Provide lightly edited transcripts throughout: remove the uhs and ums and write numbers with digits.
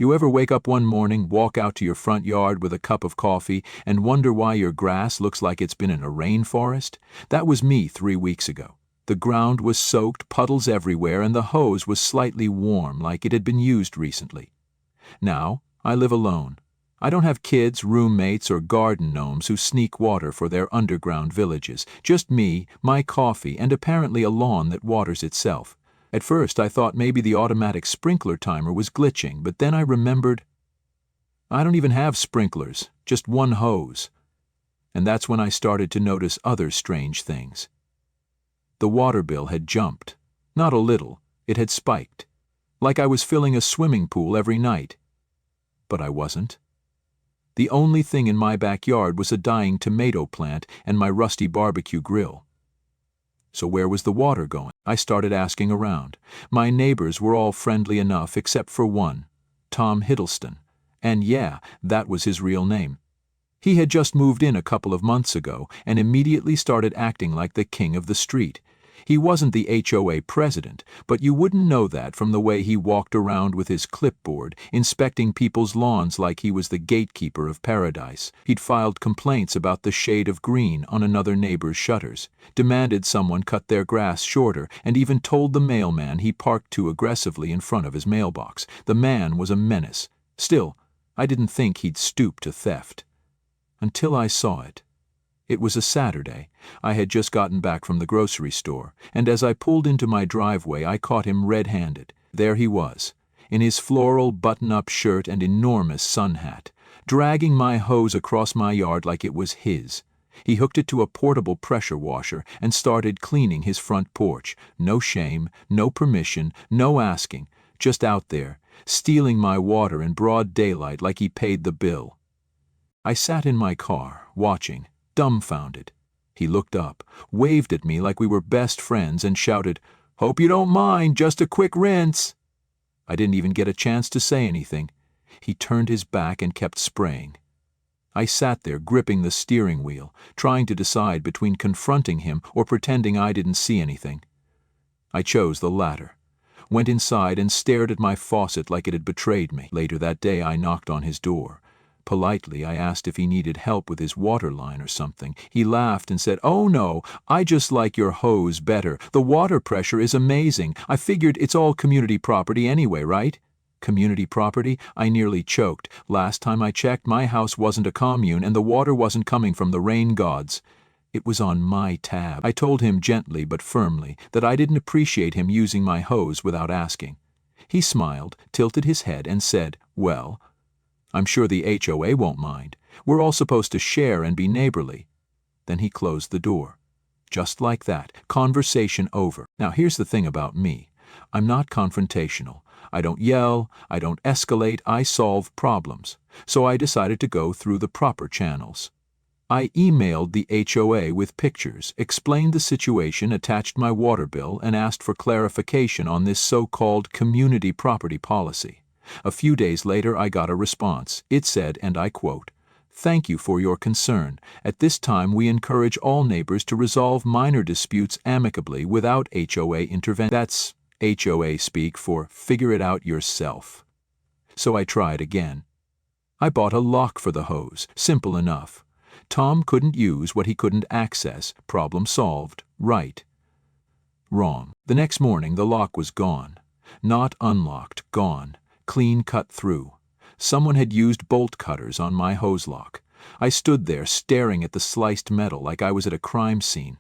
You ever wake up one morning, walk out to your front yard with a cup of coffee, and wonder why your grass looks like it's been in a rainforest? That was me 3 weeks ago. The ground was soaked, puddles everywhere, and the hose was slightly warm, like it had been used recently. Now, I live alone. I don't have kids, roommates, or garden gnomes who sneak water for their underground villages. Just me, my coffee, and apparently a lawn that waters itself. At first I thought maybe the automatic sprinkler timer was glitching, but then I remembered I don't even have sprinklers, just one hose. And that's when I started to notice other strange things. The water bill had jumped. Not a little, it had spiked. Like I was filling a swimming pool every night. But I wasn't. The only thing in my backyard was a dying tomato plant and my rusty barbecue grill. So where was the water going? I started asking around. My neighbors were all friendly enough except for one, Tom Hiddleston. And yeah, that was his real name. He had just moved in a couple of months ago and immediately started acting like the king of the street. He wasn't the HOA president, but you wouldn't know that from the way he walked around with his clipboard, inspecting people's lawns like he was the gatekeeper of paradise. He'd filed complaints about the shade of green on another neighbor's shutters, demanded someone cut their grass shorter, and even told the mailman he parked too aggressively in front of his mailbox. The man was a menace. Still, I didn't think he'd stoop to theft. Until I saw it. It was a Saturday. I had just gotten back from the grocery store, and as I pulled into my driveway I caught him red-handed. There he was, in his floral button-up shirt and enormous sun hat, dragging my hose across my yard like it was his. He hooked it to a portable pressure washer and started cleaning his front porch. No shame, no permission, no asking, just out there, stealing my water in broad daylight like he paid the bill. I sat in my car, watching, dumbfounded. He looked up, waved at me like we were best friends, and shouted, "Hope you don't mind, just a quick rinse." I didn't even get a chance to say anything. He turned his back and kept spraying. I sat there gripping the steering wheel, trying to decide between confronting him or pretending I didn't see anything. I chose the latter. Went inside and stared at my faucet like it had betrayed me. Later that day I knocked on his door. Politely, I asked if he needed help with his water line or something. He laughed and said, "Oh no, I just like your hose better. The water pressure is amazing. I figured it's all community property anyway, right?" Community property? I nearly choked. Last time I checked, my house wasn't a commune and the water wasn't coming from the rain gods. It was on my tab. I told him gently but firmly that I didn't appreciate him using my hose without asking. He smiled, tilted his head, and said, "Well, I'm sure the HOA won't mind. We're all supposed to share and be neighborly." Then he closed the door. Just like that, conversation over. Now here's the thing about me. I'm not confrontational. I don't yell, I don't escalate, I solve problems. So I decided to go through the proper channels. I emailed the HOA with pictures, explained the situation, attached my water bill, and asked for clarification on this so-called community property policy. A few days later I got a response. It said, and I quote, "Thank you for your concern. At this time we encourage all neighbors to resolve minor disputes amicably without HOA intervention." That's HOA speak for figure it out yourself. So I tried again. I bought a lock for the hose. Simple enough. Tom couldn't use what he couldn't access. Problem solved. Right. Wrong. The next morning the lock was gone. Not unlocked, gone. Clean cut through. Someone had used bolt cutters on my hose lock. I stood there staring at the sliced metal like I was at a crime scene.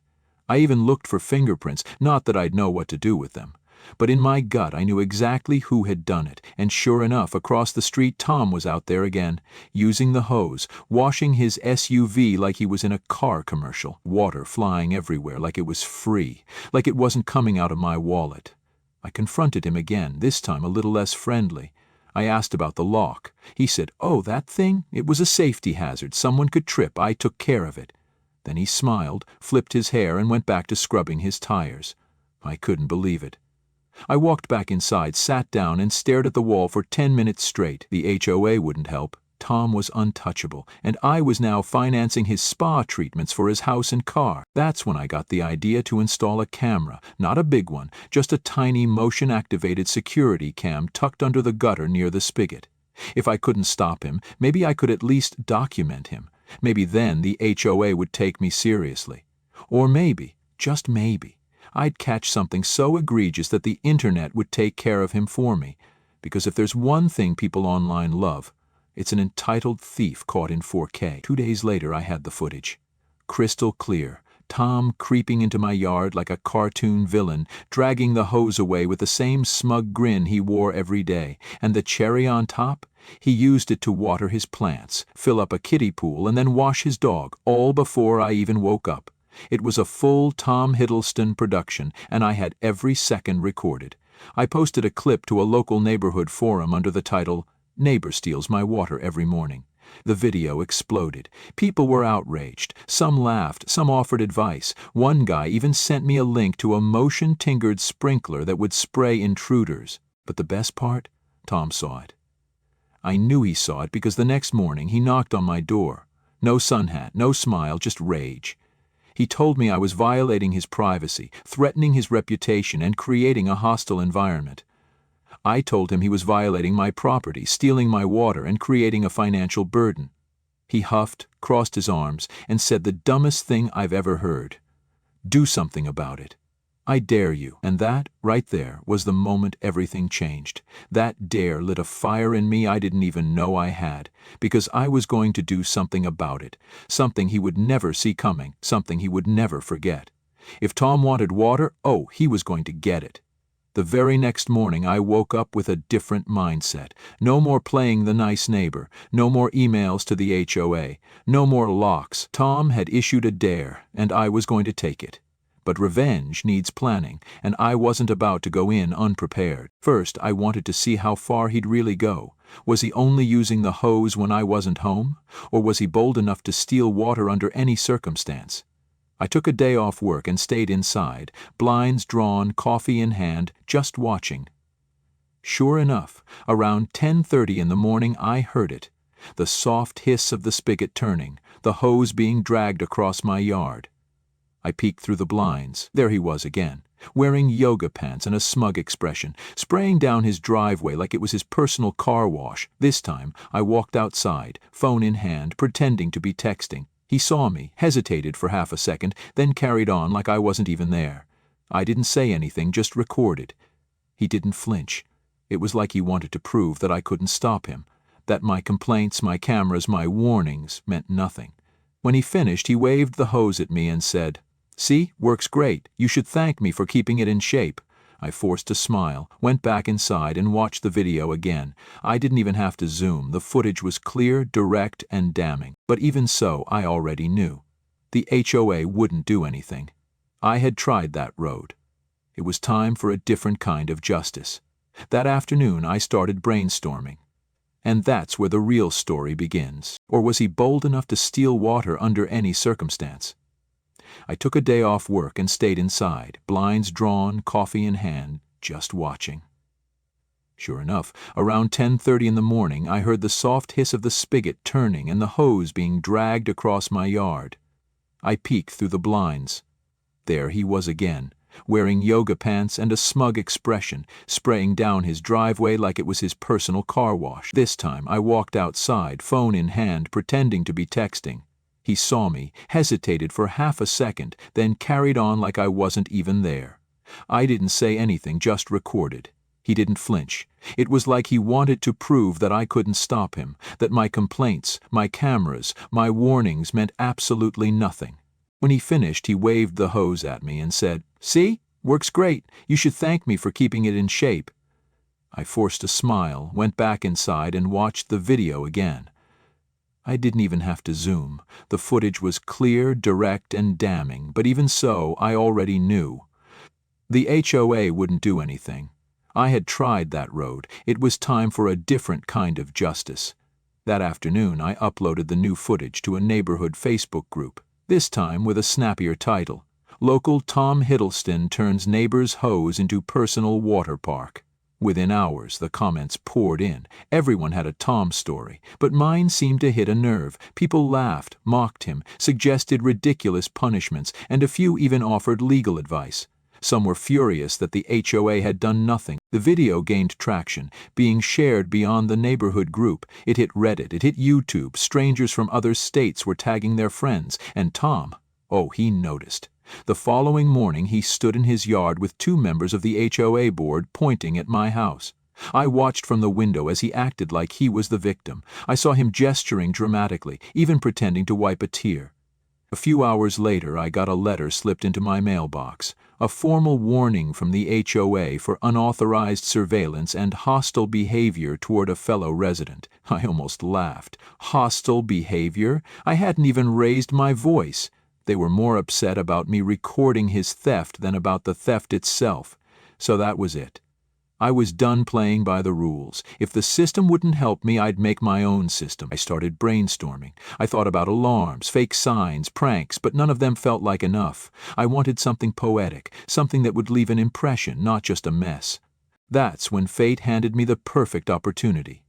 I even looked for fingerprints, not that I'd know what to do with them. But in my gut I knew exactly who had done it, and sure enough, across the street Tom was out there again, using the hose, washing his SUV like he was in a car commercial, water flying everywhere like it was free, like it wasn't coming out of my wallet. I confronted him again, this time a little less friendly. I asked about the lock. He said, "Oh, that thing? It was a safety hazard. Someone could trip. I took care of it." Then he smiled, flipped his hair, and went back to scrubbing his tires. I couldn't believe it. I walked back inside, sat down, and stared at the wall for 10 minutes straight. The HOA wouldn't help. Tom was untouchable, and I was now financing his spa treatments for his house and car. That's when I got the idea to install a camera, not a big one, just a tiny motion-activated security cam tucked under the gutter near the spigot. If I couldn't stop him, maybe I could at least document him. Maybe then the HOA would take me seriously. Or maybe, just maybe, I'd catch something so egregious that the internet would take care of him for me. Because if there's one thing people online love, it's an entitled thief caught in 4K. 2 days later, I had the footage. Crystal clear. Tom creeping into my yard like a cartoon villain, dragging the hose away with the same smug grin he wore every day. And the cherry on top? He used it to water his plants, fill up a kiddie pool, and then wash his dog, all before I even woke up. It was a full Tom Hiddleston production, and I had every second recorded. I posted a clip to a local neighborhood forum under the title, "Neighbor Steals My Water Every Morning." The video exploded. People were outraged. Some laughed, some offered advice. One guy even sent me a link to a motion-tingered sprinkler that would spray intruders. But the best part? Tom saw it. I knew he saw it because the next morning he knocked on my door. No sun hat, no smile, just rage. He told me I was violating his privacy, threatening his reputation, and creating a hostile environment. I told him he was violating my property, stealing my water, and creating a financial burden. He huffed, crossed his arms, and said the dumbest thing I've ever heard. Do something about it. I dare you. And that, right there, was the moment everything changed. That dare lit a fire in me I didn't even know I had, because I was going to do something about it, something he would never see coming, something he would never forget. If Tom wanted water, oh, he was going to get it. The very next morning I woke up with a different mindset. No more playing the nice neighbor, no more emails to the HOA, no more locks. Tom had issued a dare, and I was going to take it. But revenge needs planning, and I wasn't about to go in unprepared. First, I wanted to see how far he'd really go. Was he only using the hose when I wasn't home? Or was he bold enough to steal water under any circumstance? I took a day off work and stayed inside, blinds drawn, coffee in hand, just watching. Sure enough, around 10:30 in the morning I heard it. The soft hiss of the spigot turning, the hose being dragged across my yard. I peeked through the blinds. There he was again, wearing yoga pants and a smug expression, spraying down his driveway like it was his personal car wash. This time, I walked outside, phone in hand, pretending to be texting. He saw me, hesitated for half a second, then carried on like I wasn't even there. I didn't say anything, just recorded. He didn't flinch. It was like he wanted to prove that I couldn't stop him, that my complaints, my cameras, my warnings meant nothing. When he finished, he waved the hose at me and said, "See, works great. You should thank me for keeping it in shape." I forced a smile, went back inside, and watched the video again. I didn't even have to zoom. The footage was clear, direct, and damning. But even so, I already knew. The HOA wouldn't do anything. I had tried that road. It was time for a different kind of justice. That afternoon, I started brainstorming. And that's where the real story begins. Or was he bold enough to steal water under any circumstance? I took a day off work and stayed inside, blinds drawn, coffee in hand, just watching. Sure enough, around 10:30 in the morning, I heard the soft hiss of the spigot turning and the hose being dragged across my yard. I peeked through the blinds. There he was again, wearing yoga pants and a smug expression, spraying down his driveway like it was his personal car wash. This time, I walked outside, phone in hand, pretending to be texting. He saw me, hesitated for half a second, then carried on like I wasn't even there. I didn't say anything, just recorded. He didn't flinch. It was like he wanted to prove that I couldn't stop him, that my complaints, my cameras, my warnings meant absolutely nothing. When he finished, he waved the hose at me and said, "See? Works great. You should thank me for keeping it in shape." I forced a smile, went back inside, and watched the video again. I didn't even have to zoom. The footage was clear, direct, and damning, but even so, I already knew. The HOA wouldn't do anything. I had tried that road. It was time for a different kind of justice. That afternoon, I uploaded the new footage to a neighborhood Facebook group, this time with a snappier title. Local Tom Hiddleston turns neighbor's hose into personal water park. Within hours, the comments poured in. Everyone had a Tom story, but mine seemed to hit a nerve. People laughed, mocked him, suggested ridiculous punishments, and a few even offered legal advice. Some were furious that the HOA had done nothing. The video gained traction, being shared beyond the neighborhood group. It hit Reddit, it hit YouTube. Strangers from other states were tagging their friends, and Tom, oh, he noticed. The following morning he stood in his yard with two members of the HOA board pointing at my house. I watched from the window as he acted like he was the victim. I saw him gesturing dramatically, even pretending to wipe a tear. A few hours later, I got a letter slipped into my mailbox, a formal warning from the HOA for unauthorized surveillance and hostile behavior toward a fellow resident. I almost laughed. Hostile behavior? I hadn't even raised my voice. They were more upset about me recording his theft than about the theft itself. So that was it. I was done playing by the rules. If the system wouldn't help me, I'd make my own system. I started brainstorming. I thought about alarms, fake signs, pranks, but none of them felt like enough. I wanted something poetic, something that would leave an impression, not just a mess. That's when fate handed me the perfect opportunity.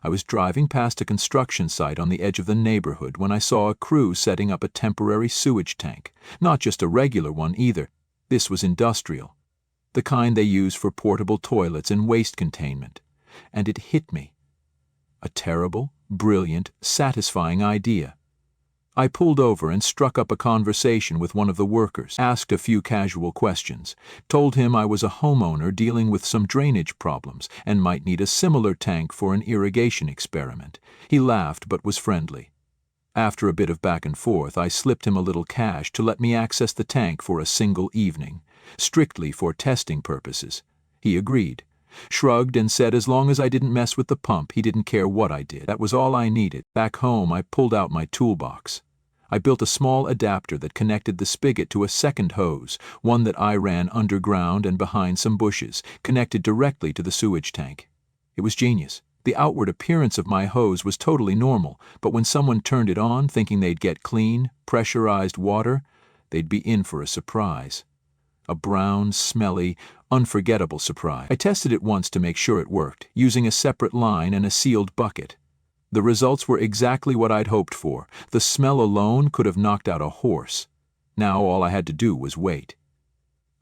I was driving past a construction site on the edge of the neighborhood when I saw a crew setting up a temporary sewage tank. Not just a regular one either. This was industrial. The kind they use for portable toilets and waste containment. And it hit me. A terrible, brilliant, satisfying idea. I pulled over and struck up a conversation with one of the workers, asked a few casual questions, told him I was a homeowner dealing with some drainage problems and might need a similar tank for an irrigation experiment. He laughed but was friendly. After a bit of back and forth, I slipped him a little cash to let me access the tank for a single evening, strictly for testing purposes. He agreed, shrugged and said as long as I didn't mess with the pump, he didn't care what I did. That was all I needed. Back home, I pulled out my toolbox. I built a small adapter that connected the spigot to a second hose, one that I ran underground and behind some bushes, connected directly to the sewage tank. It was genius. The outward appearance of my hose was totally normal, but when someone turned it on thinking they'd get clean, pressurized water, they'd be in for a surprise. A brown, smelly, unforgettable surprise. I tested it once to make sure it worked, using a separate line and a sealed bucket. The results were exactly what I'd hoped for. The smell alone could have knocked out a horse. Now all I had to do was wait.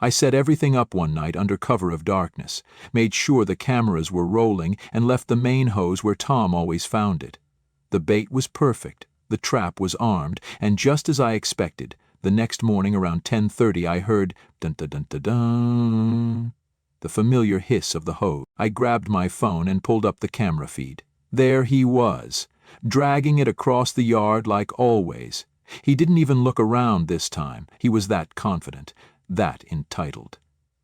I set everything up one night under cover of darkness, made sure the cameras were rolling, and left the main hose where Tom always found it. The bait was perfect, the trap was armed, and just as I expected, the next morning around 10:30 I heard dun-dun-dun-dun-dun, the familiar hiss of the hose. I grabbed my phone and pulled up the camera feed. There he was, dragging it across the yard like always. He didn't even look around this time. He was that confident, that entitled.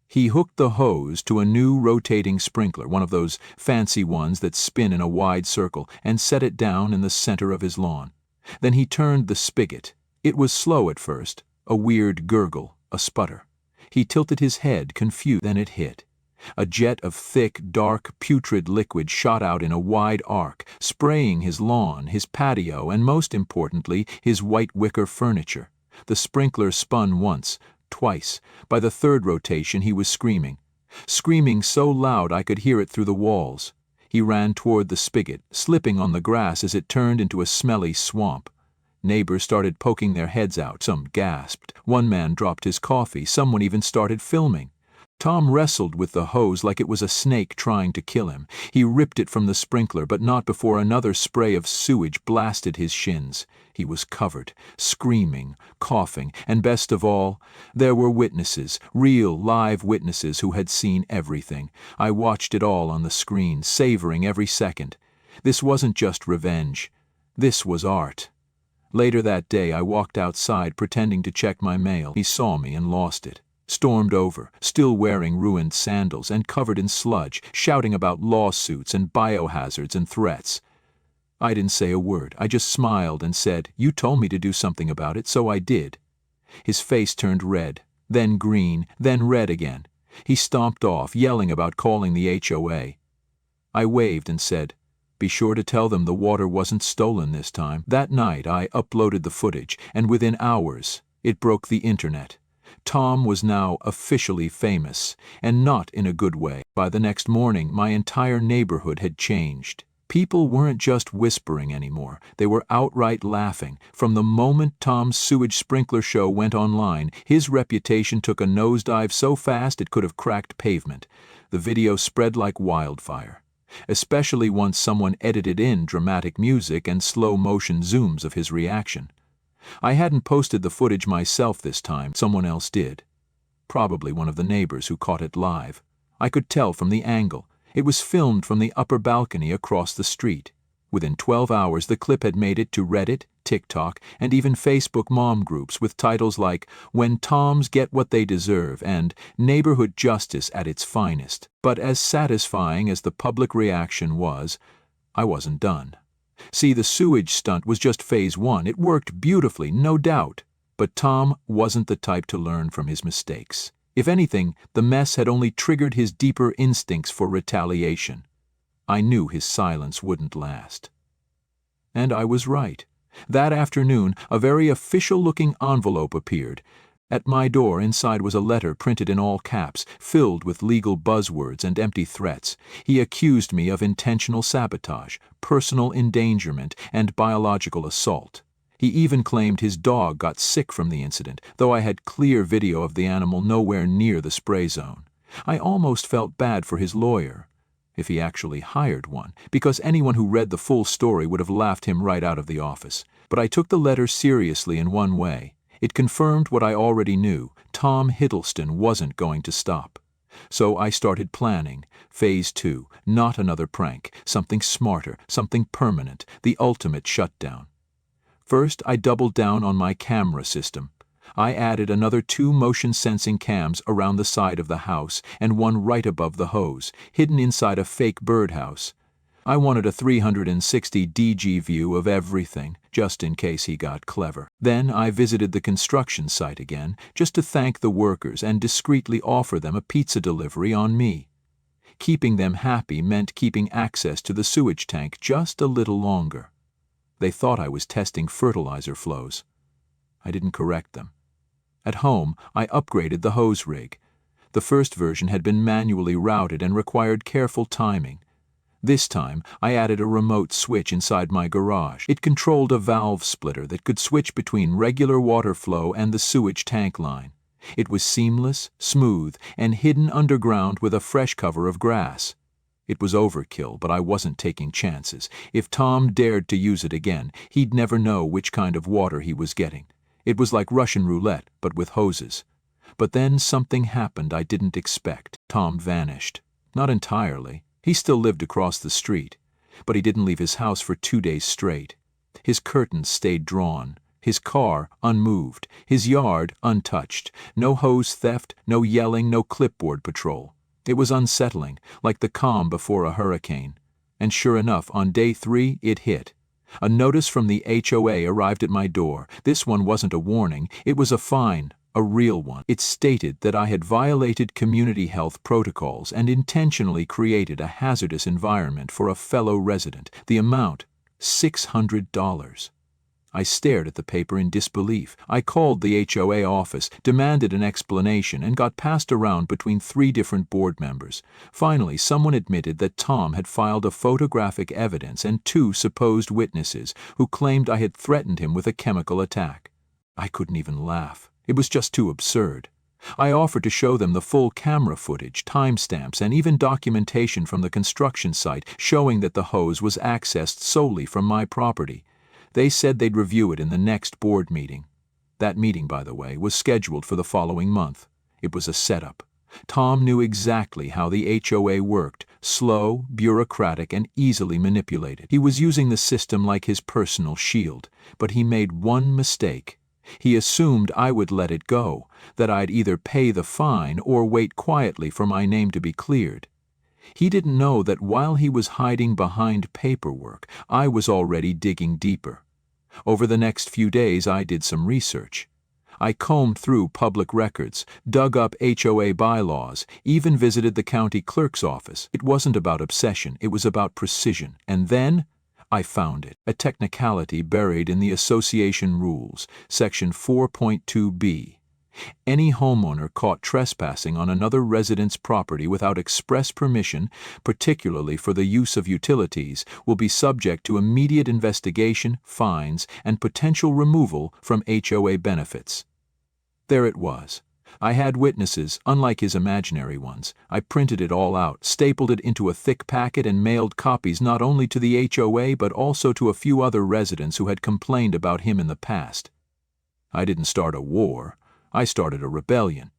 He hooked the hose to a new rotating sprinkler, one of those fancy ones that spin in a wide circle, and set it down in the center of his lawn. Then he turned the spigot. It was slow at first, a weird gurgle, a sputter. He tilted his head, confused. Then it hit. A jet of thick, dark, putrid liquid shot out in a wide arc, spraying his lawn, his patio, and most importantly, his white wicker furniture. The sprinkler spun once, twice. By the third rotation he was screaming so loud I could hear it through the walls. He ran toward the spigot, slipping on the grass as it turned into a smelly swamp. Neighbors started poking their heads out. Some gasped. One man dropped his coffee. Someone even started filming. Tom wrestled with the hose like it was a snake trying to kill him. He ripped it from the sprinkler, but not before another spray of sewage blasted his shins. He was covered, screaming, coughing, and best of all, there were witnesses, real, live witnesses who had seen everything. I watched it all on the screen, savoring every second. This wasn't just revenge. This was art. Later that day, I walked outside pretending to check my mail. He saw me and lost it. Stormed over, still wearing ruined sandals and covered in sludge, shouting about lawsuits and biohazards and threats. I didn't say a word. I just smiled and said, "You told me to do something about it, so I did." His face turned red, then green, then red again. He stomped off, yelling about calling the HOA. I waved and said, "Be sure to tell them the water wasn't stolen this time." That night I uploaded the footage, and within hours it broke the internet. Tom was now officially famous, and not in a good way. By the next morning, my entire neighborhood had changed. People weren't just whispering anymore, they were outright laughing. From the moment Tom's sewage sprinkler show went online, his reputation took a nosedive so fast it could have cracked pavement. The video spread like wildfire, especially once someone edited in dramatic music and slow-motion zooms of his reaction. I hadn't posted the footage myself this time, someone else did. Probably one of the neighbors who caught it live. I could tell from the angle. It was filmed from the upper balcony across the street. Within 12 hours, the clip had made it to Reddit, TikTok, and even Facebook mom groups with titles like "When Toms Get What They Deserve" and "Neighborhood Justice at Its Finest." But as satisfying as the public reaction was, I wasn't done. See, the sewage stunt was just phase one. It worked beautifully, no doubt. But Tom wasn't the type to learn from his mistakes. If anything, the mess had only triggered his deeper instincts for retaliation. I knew his silence wouldn't last. And I was right. That afternoon, a very official-looking envelope appeared. At my door, inside was a letter printed in all caps, filled with legal buzzwords and empty threats. He accused me of intentional sabotage, personal endangerment, and biological assault. He even claimed his dog got sick from the incident, though I had clear video of the animal nowhere near the spray zone. I almost felt bad for his lawyer, if he actually hired one, because anyone who read the full story would have laughed him right out of the office. But I took the letter seriously in one way. It confirmed what I already knew. Tom Hiddleston wasn't going to stop. So I started planning. Phase 2, not another prank, something smarter, something permanent, the ultimate shutdown. First, I doubled down on my camera system. I added another 2 motion-sensing cams around the side of the house and one right above the hose, hidden inside a fake birdhouse. I wanted a 360 DG view of everything, just in case he got clever. Then I visited the construction site again, just to thank the workers and discreetly offer them a pizza delivery on me. Keeping them happy meant keeping access to the sewage tank just a little longer. They thought I was testing fertilizer flows. I didn't correct them. At home, I upgraded the hose rig. The first version had been manually routed and required careful timing. This time, I added a remote switch inside my garage. It controlled a valve splitter that could switch between regular water flow and the sewage tank line. It was seamless, smooth, and hidden underground with a fresh cover of grass. It was overkill, but I wasn't taking chances. If Tom dared to use it again, he'd never know which kind of water he was getting. It was like Russian roulette, but with hoses. But then something happened I didn't expect. Tom vanished. Not entirely. He still lived across the street. But he didn't leave his house for 2 days straight. His curtains stayed drawn. His car unmoved. His yard untouched. No hose theft, no yelling, no clipboard patrol. It was unsettling, like the calm before a hurricane. And sure enough, on day 3, it hit. A notice from the HOA arrived at my door. This one wasn't a warning, it was a fine, a real one. It stated that I had violated community health protocols and intentionally created a hazardous environment for a fellow resident. The amount, $600. I stared at the paper in disbelief. I called the HOA office, demanded an explanation, and got passed around between 3 different board members. Finally, someone admitted that Tom had filed a photographic evidence and 2 supposed witnesses who claimed I had threatened him with a chemical attack. I couldn't even laugh. It was just too absurd. I offered to show them the full camera footage, timestamps, and even documentation from the construction site showing that the hose was accessed solely from my property. They said they'd review it in the next board meeting. That meeting, by the way, was scheduled for the following month. It was a setup. Tom knew exactly how the HOA worked, slow, bureaucratic, and easily manipulated. He was using the system like his personal shield, but he made one mistake. He assumed I would let it go, that I'd either pay the fine or wait quietly for my name to be cleared. He didn't know that while he was hiding behind paperwork, I was already digging deeper. Over the next few days, I did some research. I combed through public records, dug up HOA bylaws, even visited the county clerk's office. It wasn't about obsession, it was about precision. And then I found it, a technicality buried in the association rules, section 4.2b. Any homeowner caught trespassing on another resident's property without express permission, particularly for the use of utilities, will be subject to immediate investigation, fines, and potential removal from HOA benefits. There it was. I had witnesses, unlike his imaginary ones. I printed it all out, stapled it into a thick packet, and mailed copies not only to the HOA but also to a few other residents who had complained about him in the past. I didn't start a war. I started a rebellion.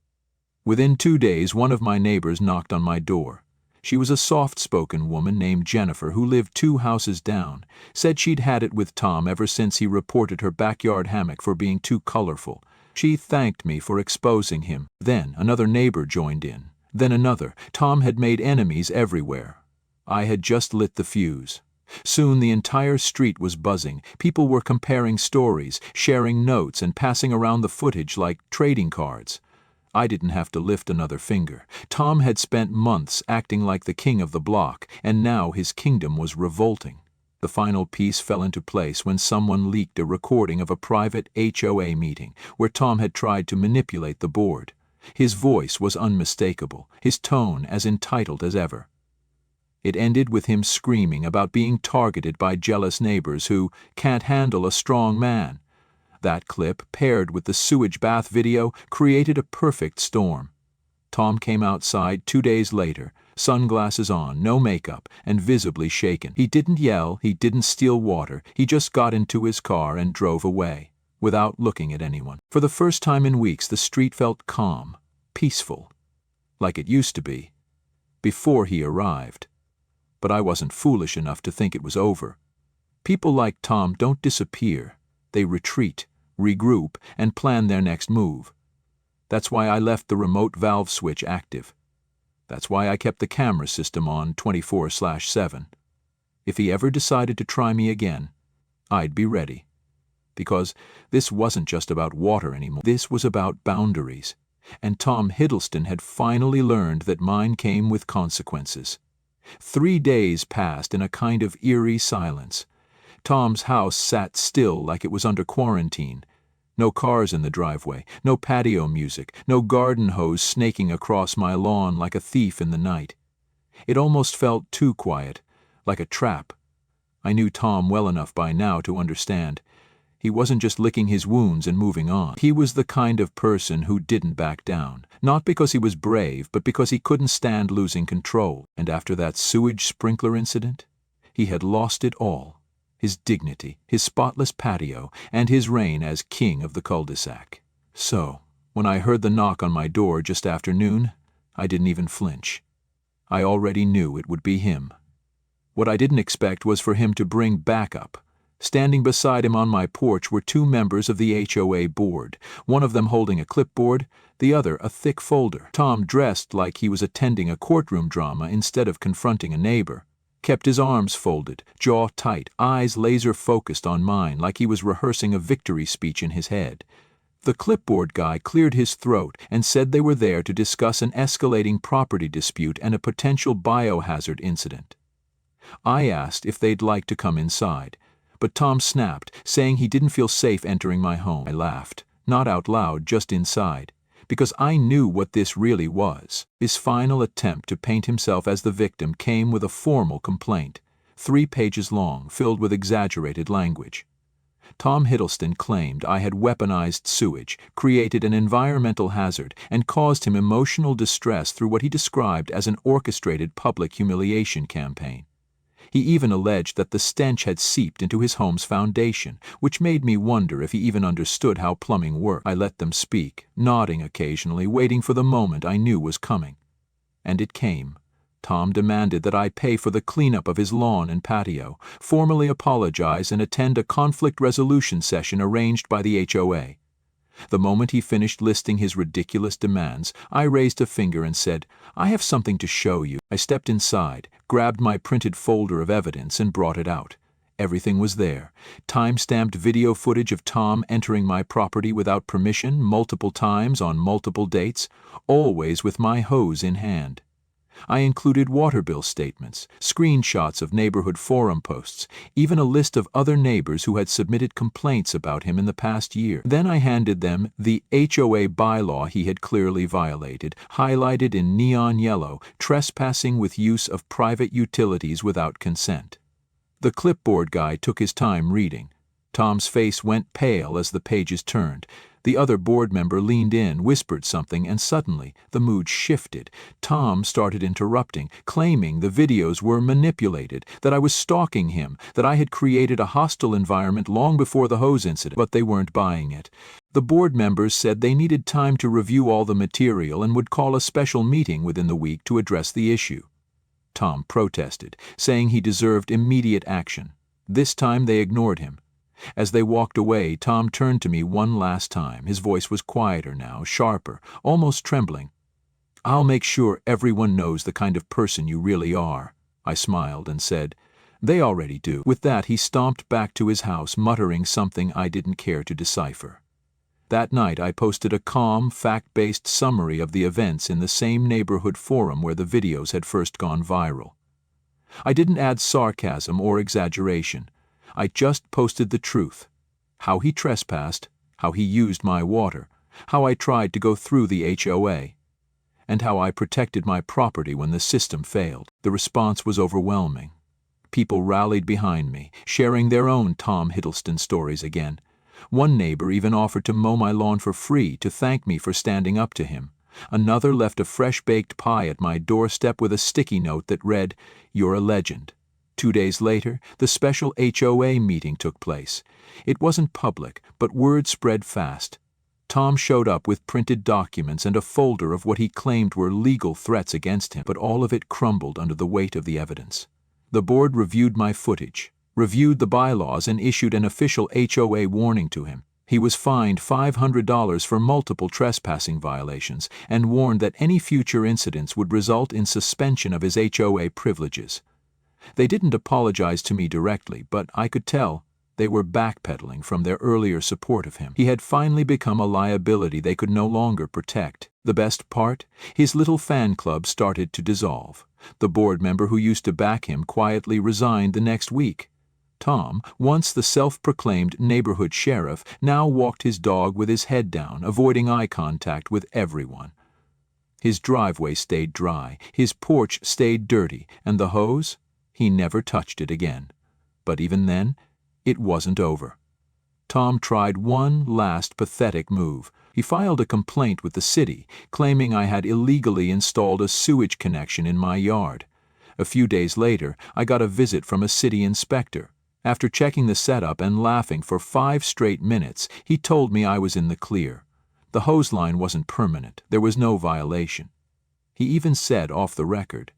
Within 2 days, one of my neighbors knocked on my door. She was a soft-spoken woman named Jennifer who lived 2 houses down, said she'd had it with Tom ever since he reported her backyard hammock for being too colorful. She thanked me for exposing him. Then another neighbor joined in. Then another. Tom had made enemies everywhere. I had just lit the fuse. Soon the entire street was buzzing. People were comparing stories, sharing notes, and passing around the footage like trading cards. I didn't have to lift another finger. Tom had spent months acting like the king of the block, and now his kingdom was revolting. The final piece fell into place when someone leaked a recording of a private HOA meeting where Tom had tried to manipulate the board. His voice was unmistakable, his tone as entitled as ever. It ended with him screaming about being targeted by jealous neighbors who can't handle a strong man. That clip, paired with the sewage bath video, created a perfect storm. Tom came outside 2 days later, sunglasses on, no makeup, and visibly shaken. He didn't yell, he didn't steal water, he just got into his car and drove away, without looking at anyone. For the first time in weeks, the street felt calm, peaceful, like it used to be, before he arrived. But I wasn't foolish enough to think it was over. People like Tom don't disappear. They retreat, regroup, and plan their next move. That's why I left the remote valve switch active. That's why I kept the camera system on 24/7. If he ever decided to try me again, I'd be ready. Because this wasn't just about water anymore. This was about boundaries. And Tom Hiddleston had finally learned that mine came with consequences. 3 days passed in a kind of eerie silence. Tom's house sat still like it was under quarantine. No cars in the driveway, no patio music, no garden hose snaking across my lawn like a thief in the night. It almost felt too quiet, like a trap. I knew Tom well enough by now to understand. He wasn't just licking his wounds and moving on. He was the kind of person who didn't back down, not because he was brave, but because he couldn't stand losing control. And after that sewage sprinkler incident, he had lost it all. His dignity, his spotless patio, and his reign as king of the cul-de-sac. So, when I heard the knock on my door just after noon, I didn't even flinch. I already knew it would be him. What I didn't expect was for him to bring backup. Standing beside him on my porch were 2 members of the HOA board, one of them holding a clipboard, the other a thick folder. Tom, dressed like he was attending a courtroom drama instead of confronting a neighbor, kept his arms folded, jaw tight, eyes laser-focused on mine like he was rehearsing a victory speech in his head. The clipboard guy cleared his throat and said they were there to discuss an escalating property dispute and a potential biohazard incident. I asked if they'd like to come inside, but Tom snapped, saying he didn't feel safe entering my home. I laughed, not out loud, just inside, because I knew what this really was. His final attempt to paint himself as the victim came with a formal complaint, 3 pages long, filled with exaggerated language. Tom Hiddleston claimed I had weaponized sewage, created an environmental hazard, and caused him emotional distress through what he described as an orchestrated public humiliation campaign. He even alleged that the stench had seeped into his home's foundation, which made me wonder if he even understood how plumbing worked. I let them speak, nodding occasionally, waiting for the moment I knew was coming. And it came. Tom demanded that I pay for the cleanup of his lawn and patio, formally apologize, and attend a conflict resolution session arranged by the HOA. The moment he finished listing his ridiculous demands, I raised a finger and said, "I have something to show you." I stepped inside, grabbed my printed folder of evidence, and brought it out. Everything was there. Time-stamped video footage of Tom entering my property without permission multiple times on multiple dates, always with my hose in hand. I included water bill statements, screenshots of neighborhood forum posts, even a list of other neighbors who had submitted complaints about him in the past year. Then I handed them the HOA bylaw he had clearly violated, highlighted in neon yellow, trespassing with use of private utilities without consent. The clipboard guy took his time reading. Tom's face went pale as the pages turned. The other board member leaned in, whispered something, and suddenly the mood shifted. Tom started interrupting, claiming the videos were manipulated, that I was stalking him, that I had created a hostile environment long before the hose incident, but they weren't buying it. The board members said they needed time to review all the material and would call a special meeting within the week to address the issue. Tom protested, saying he deserved immediate action. This time they ignored him. As they walked away, Tom turned to me one last time. His voice was quieter now, sharper, almost trembling. "I'll make sure everyone knows the kind of person you really are." I smiled and said, "They already do." With that, he stomped back to his house, muttering something I didn't care to decipher. That night, I posted a calm, fact-based summary of the events in the same neighborhood forum where the videos had first gone viral. I didn't add sarcasm or exaggeration. I just posted the truth. How he trespassed, how he used my water, how I tried to go through the HOA, and how I protected my property when the system failed. The response was overwhelming. People rallied behind me, sharing their own Tom Hiddleston stories again. One neighbor even offered to mow my lawn for free to thank me for standing up to him. Another left a fresh-baked pie at my doorstep with a sticky note that read, "You're a legend." 2 days later, the special HOA meeting took place. It wasn't public, but word spread fast. Tom showed up with printed documents and a folder of what he claimed were legal threats against him, but all of it crumbled under the weight of the evidence. The board reviewed my footage, reviewed the bylaws, and issued an official HOA warning to him. He was fined $500 for multiple trespassing violations and warned that any future incidents would result in suspension of his HOA privileges. They didn't apologize to me directly, but I could tell they were backpedaling from their earlier support of him. He had finally become a liability they could no longer protect. The best part? His little fan club started to dissolve. The board member who used to back him quietly resigned the next week. Tom, once the self-proclaimed neighborhood sheriff, now walked his dog with his head down, avoiding eye contact with everyone. His driveway stayed dry, his porch stayed dirty, and the hose? He never touched it again. But even then, it wasn't over. Tom tried one last pathetic move. He filed a complaint with the city, claiming I had illegally installed a sewage connection in my yard. A few days later, I got a visit from a city inspector. After checking the setup and laughing for 5 straight minutes, he told me I was in the clear. The hose line wasn't permanent. There was no violation. He even said off the record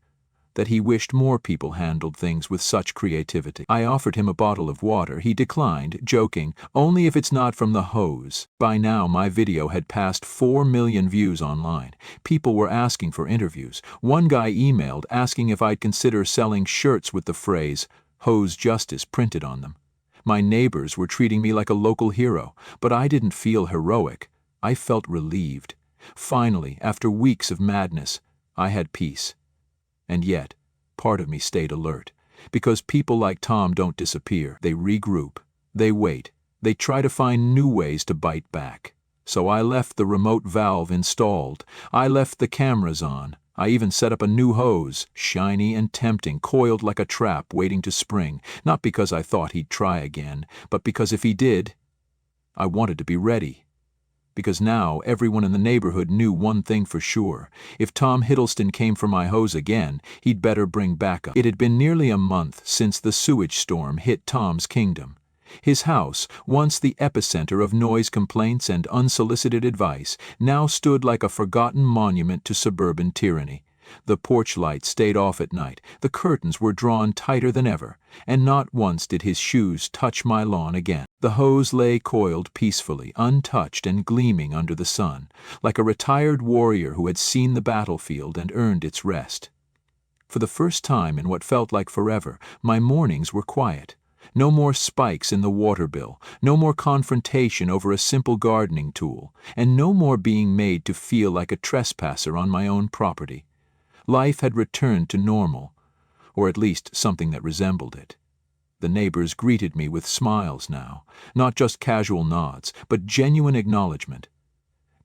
that he wished more people handled things with such creativity. I offered him a bottle of water. He declined, joking, "Only if it's not from the hose." By now, my video had passed 4 million views online. People were asking for interviews. One guy emailed asking if I'd consider selling shirts with the phrase, "Hose Justice," printed on them. My neighbors were treating me like a local hero, but I didn't feel heroic. I felt relieved. Finally, after weeks of madness, I had peace. And yet, part of me stayed alert, because people like Tom don't disappear. They regroup, they wait, they try to find new ways to bite back. So I left the remote valve installed. I left the cameras on. I even set up a new hose, shiny and tempting, coiled like a trap waiting to spring, not because I thought he'd try again, but because if he did, I wanted to be ready. Because now everyone in the neighborhood knew one thing for sure. If Tom Hiddleston came for my hose again, he'd better bring backup. It had been nearly a month since the sewage storm hit Tom's kingdom. His house, once the epicenter of noise complaints and unsolicited advice, now stood like a forgotten monument to suburban tyranny. The porch light stayed off at night, the curtains were drawn tighter than ever, and not once did his shoes touch my lawn again. The hose lay coiled peacefully, untouched and gleaming under the sun, like a retired warrior who had seen the battlefield and earned its rest. For the first time in what felt like forever, my mornings were quiet. No more spikes in the water bill, no more confrontation over a simple gardening tool, and no more being made to feel like a trespasser on my own property. Life had returned to normal, or at least something that resembled it. The neighbors greeted me with smiles now, not just casual nods, but genuine acknowledgement.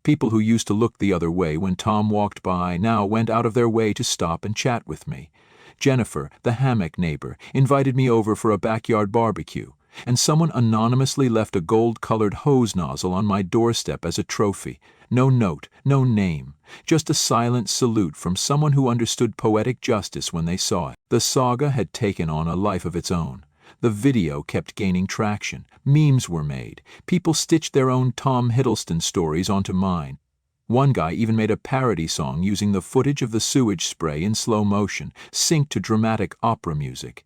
People who used to look the other way when Tom walked by now went out of their way to stop and chat with me. Jennifer, the hammock neighbor, invited me over for a backyard barbecue, and someone anonymously left a gold-colored hose nozzle on my doorstep as a trophy. No note, no name, just a silent salute from someone who understood poetic justice when they saw it. The saga had taken on a life of its own. The video kept gaining traction. Memes were made. People stitched their own Tom Hiddleston stories onto mine. One guy even made a parody song using the footage of the sewage spray in slow motion, synced to dramatic opera music.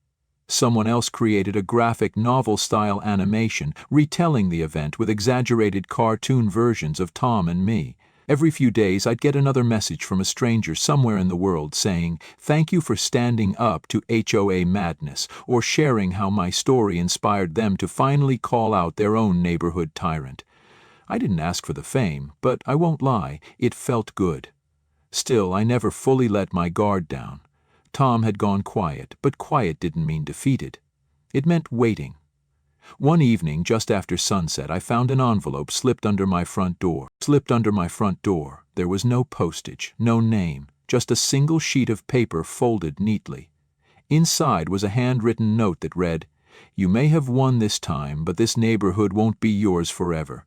Someone else created a graphic novel-style animation retelling the event with exaggerated cartoon versions of Tom and me. Every few days I'd get another message from a stranger somewhere in the world saying, "Thank you for standing up to HOA madness," or sharing how my story inspired them to finally call out their own neighborhood tyrant. I didn't ask for the fame, but I won't lie, it felt good. Still, I never fully let my guard down. Tom had gone quiet, but quiet didn't mean defeated. It meant waiting. One evening, just after sunset, I found an envelope slipped under my front door. There was no postage, no name, just a single sheet of paper folded neatly. Inside was a handwritten note that read, "You may have won this time, but this neighborhood won't be yours forever.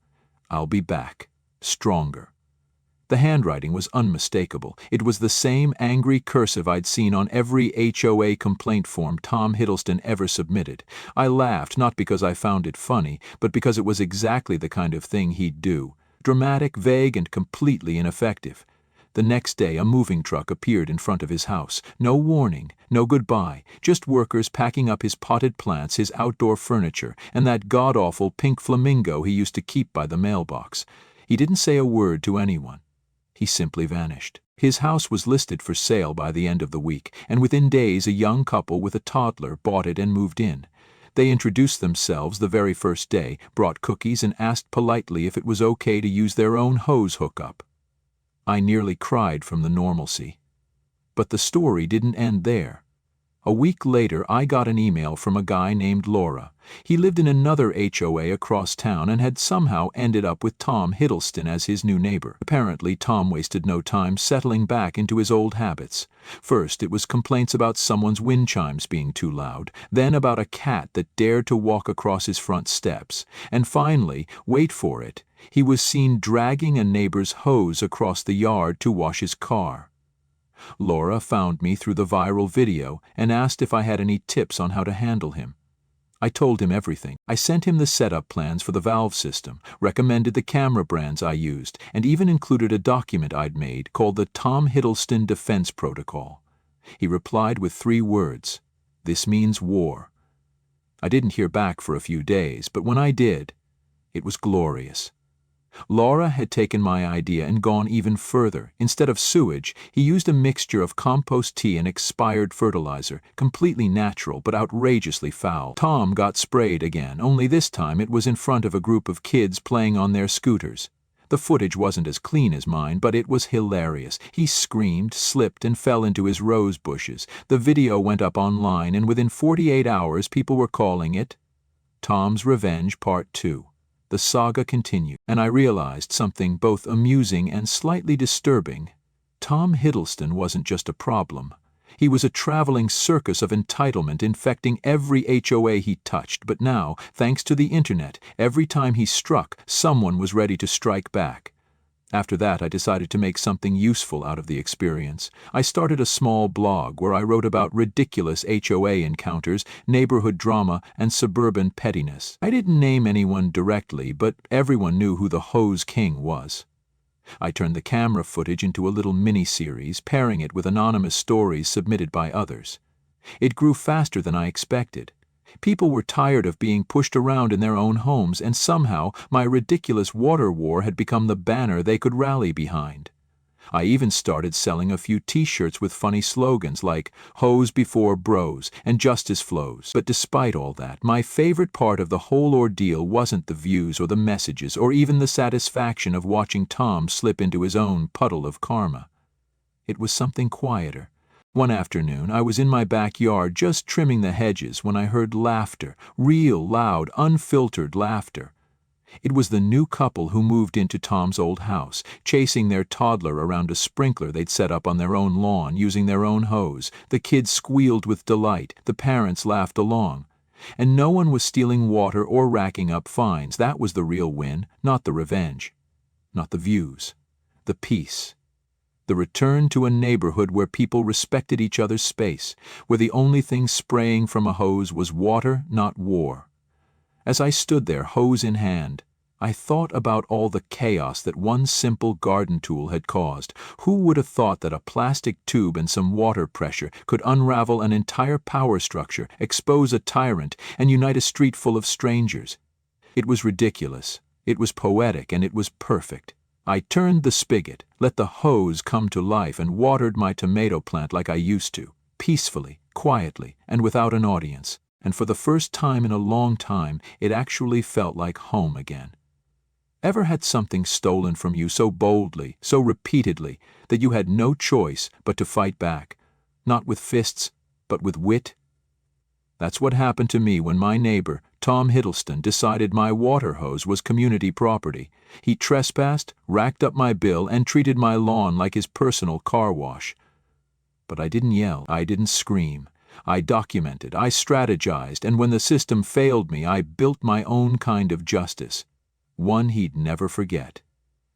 I'll be back, stronger." The handwriting was unmistakable. It was the same angry cursive I'd seen on every HOA complaint form Tom Hiddleston ever submitted. I laughed, not because I found it funny, but because it was exactly the kind of thing he'd do. Dramatic, vague, and completely ineffective. The next day, a moving truck appeared in front of his house. No warning, no goodbye, just workers packing up his potted plants, his outdoor furniture, and that god-awful pink flamingo he used to keep by the mailbox. He didn't say a word to anyone. He simply vanished. His house was listed for sale by the end of the week, and within days a young couple with a toddler bought it and moved in. They introduced themselves the very first day, brought cookies, and asked politely if it was okay to use their own hose hookup. I nearly cried from the normalcy. But the story didn't end there. A week later, I got an email from a guy named Laura. He lived in another HOA across town and had somehow ended up with Tom Hiddleston as his new neighbor. Apparently, Tom wasted no time settling back into his old habits. First, it was complaints about someone's wind chimes being too loud, then about a cat that dared to walk across his front steps, and finally, wait for it, he was seen dragging a neighbor's hose across the yard to wash his car. Laura found me through the viral video and asked if I had any tips on how to handle him. I told him everything. I sent him the setup plans for the valve system, recommended the camera brands I used, and even included a document I'd made called the Tom Hiddleston Defense Protocol. He replied with 3 words, "This means war." I didn't hear back for a few days, but when I did, it was glorious. Laura had taken my idea and gone even further. Instead of sewage, he used a mixture of compost tea and expired fertilizer, completely natural but outrageously foul. Tom got sprayed again, only this time it was in front of a group of kids playing on their scooters. The footage wasn't as clean as mine, but it was hilarious. He screamed, slipped, and fell into his rose bushes. The video went up online, and within 48 hours people were calling it Tom's Revenge Part 2. The saga continued, and I realized something both amusing and slightly disturbing. Tom Hiddleston wasn't just a problem. He was a traveling circus of entitlement infecting every HOA he touched, but now, thanks to the internet, every time he struck, someone was ready to strike back. After that, I decided to make something useful out of the experience. I started a small blog where I wrote about ridiculous HOA encounters, neighborhood drama, and suburban pettiness. I didn't name anyone directly, but everyone knew who the Hose King was. I turned the camera footage into a little mini-series, pairing it with anonymous stories submitted by others. It grew faster than I expected. People were tired of being pushed around in their own homes, and somehow my ridiculous water war had become the banner they could rally behind. I even started selling a few t-shirts with funny slogans like "Hose before bros" and "Justice flows." But despite all that, my favorite part of the whole ordeal wasn't the views or the messages or even the satisfaction of watching Tom slip into his own puddle of karma. It was something quieter, One afternoon, I was in my backyard just trimming the hedges when I heard laughter, real loud, unfiltered laughter. It was the new couple who moved into Tom's old house, chasing their toddler around a sprinkler they'd set up on their own lawn using their own hose. The kids squealed with delight, the parents laughed along. And no one was stealing water or racking up fines. That was the real win, not the revenge. Not the views. The peace. The return to a neighborhood where people respected each other's space, where the only thing spraying from a hose was water, not war. As I stood there, hose in hand, I thought about all the chaos that one simple garden tool had caused. Who would have thought that a plastic tube and some water pressure could unravel an entire power structure, expose a tyrant, and unite a street full of strangers? It was ridiculous, it was poetic, and it was perfect. I turned the spigot, let the hose come to life, and watered my tomato plant like I used to, peacefully, quietly, and without an audience. And for the first time in a long time, it actually felt like home again. Ever had something stolen from you so boldly, so repeatedly, that you had no choice but to fight back, not with fists, but with wit? That's what happened to me when my neighbor, Tom Hiddleston, decided my water hose was community property. He trespassed, racked up my bill, and treated my lawn like his personal car wash. But I didn't yell, I didn't scream. I documented, I strategized, and when the system failed me, I built my own kind of justice. One he'd never forget.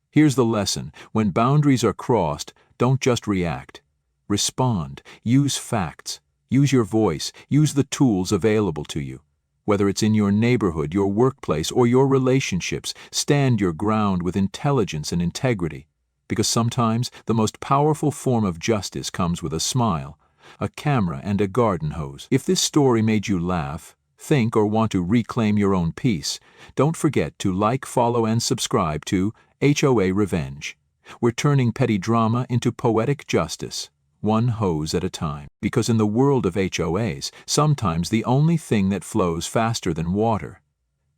Here's the lesson: when boundaries are crossed, don't just react. Respond, use facts, use your voice, use the tools available to you. Whether it's in your neighborhood, your workplace, or your relationships, stand your ground with intelligence and integrity. Because sometimes the most powerful form of justice comes with a smile, a camera, and a garden hose. If this story made you laugh, think, or want to reclaim your own peace, don't forget to like, follow, and subscribe to HOA Revenge. We're turning petty drama into poetic justice, one hose at a time. Because in the world of HOAs, sometimes the only thing that flows faster than water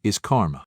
is karma.